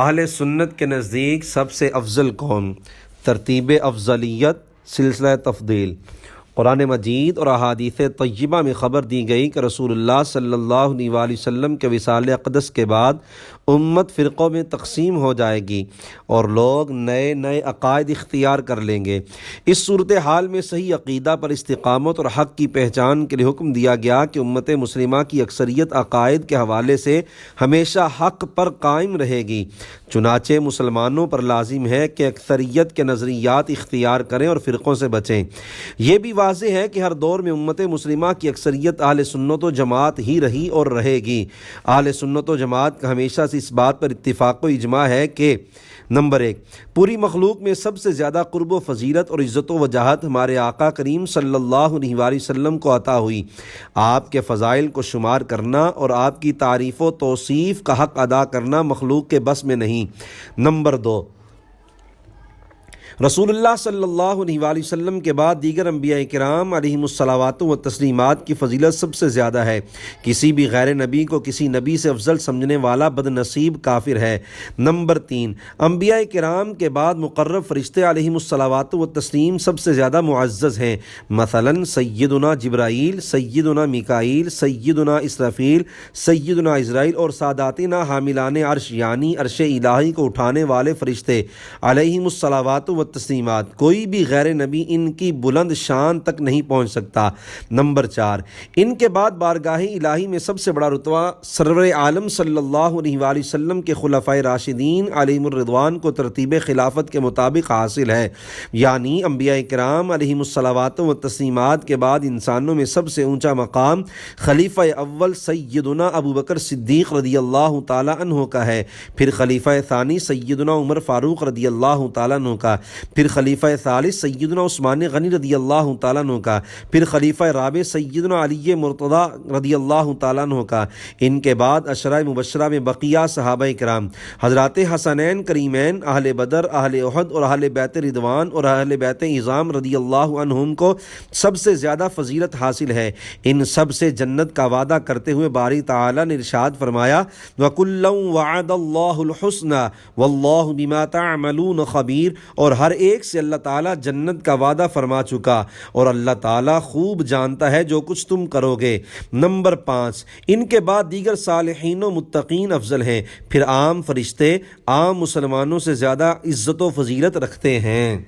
اہل سنت کے نزدیک سب سے افضل کون؟ ترتیب افضلیت، سلسلہ تفضیل۔ قرآن مجید اور احادیث طیبہ میں خبر دی گئی کہ رسول اللہ صلی اللہ علیہ وآلہ وسلم کے وصال اقدس کے بعد امت فرقوں میں تقسیم ہو جائے گی اور لوگ نئے نئے عقائد اختیار کر لیں گے۔ اس صورتحال میں صحیح عقیدہ پر استقامت اور حق کی پہچان کے لیے حکم دیا گیا کہ امت مسلمہ کی اکثریت عقائد کے حوالے سے ہمیشہ حق پر قائم رہے گی۔ چنانچہ مسلمانوں پر لازم ہے کہ اکثریت کے نظریات اختیار کریں اور فرقوں سے بچیں۔ یہ بھی واضح ہے کہ ہر دور میں امت مسلمہ کی اکثریت اہل سنت و جماعت ہی رہی اور رہے گی۔ اہل سنت و جماعت کا ہمیشہ سے اس بات پر اتفاق و اجماع ہے کہ نمبر 1، پوری مخلوق میں سب سے زیادہ قرب و فضیلت اور عزت و وجاہت ہمارے آقا کریم صلی اللہ علیہ وآلہ وسلم کو عطا ہوئی۔ آپ کے فضائل کو شمار کرنا اور آپ کی تعریف و توصیف کا حق ادا کرنا مخلوق کے بس میں نہیں۔ نمبر 2، رسول اللہ صلی اللہ علیہ وآلہ وسلم کے بعد دیگر انبیاء کرام علیہم الصلوات و تسلیمات کی فضیلت سب سے زیادہ ہے۔ کسی بھی غیر نبی کو کسی نبی سے افضل سمجھنے والا بد نصیب کافر ہے۔ نمبر 3، انبیاء کرام کے بعد مقرب فرشتے علیہم الصلوات و تسلیم سب سے زیادہ معزز ہیں۔ مثلا سیدنا جبرائیل، سیدنا میکائیل، سیدنا اسرافیل، سیدنا عزرائیل اور ساداتنا حاملان عرش یعنی عرش الہی کو اٹھانے والے فرشتے علیہم الصلوات و تسلیمات۔ کوئی بھی غیر نبی ان کی بلند شان تک نہیں پہنچ سکتا۔ نمبر 4، ان کے بعد بارگاہ الہی میں سب سے بڑا رتبہ سرور عالم صلی اللہ علیہ وآلہ وسلم کے خلفائے راشدین علیہم الرضوان کو ترتیب خلافت کے مطابق حاصل ہے، یعنی انبیاء کرام علیہم الصلوات و تسلیمات کے بعد انسانوں میں سب سے اونچا مقام خلیفہ اول سیدنا ابو بکر صدیق رضی اللہ تعالیٰ عنہ کا ہے، پھر خلیفہ ثانی سیدنا عمر فاروق رضی اللہ تعالیٰ عنہ کا، پھر خلیفہ ثالث سیدنا عثمان غنی رضی اللہ تعالیٰ عنہ کا، پھر خلیفہ رابع سیدنا علی مرتضی رضی اللہ تعالیٰ عنہ کا۔ ان کے بعد عشرہ مبشرہ میں بقیہ صحابہ کرام حضرات حسنین کریمین، اہل بدر، اہل احد اور اہل بیت رضوان اور اہل بیت عظام رضی اللہ عنہم کو سب سے زیادہ فضیلت حاصل ہے۔ ان سب سے جنت کا وعدہ کرتے ہوئے باری تعالیٰ نے ارشاد فرمایا وَكُلًّا وَعَدَ اللَّهُ الْحُسْنَى وَاللَّهُ بِمَا تَعْمَلُونَ خَبِيرٌ، اور ہر ایک سے اللہ تعالیٰ جنت کا وعدہ فرما چکا اور اللہ تعالیٰ خوب جانتا ہے جو کچھ تم کرو گے۔ نمبر 5، ان کے بعد دیگر صالحین و متقین افضل ہیں، پھر عام فرشتے عام مسلمانوں سے زیادہ عزت و فضیلت رکھتے ہیں۔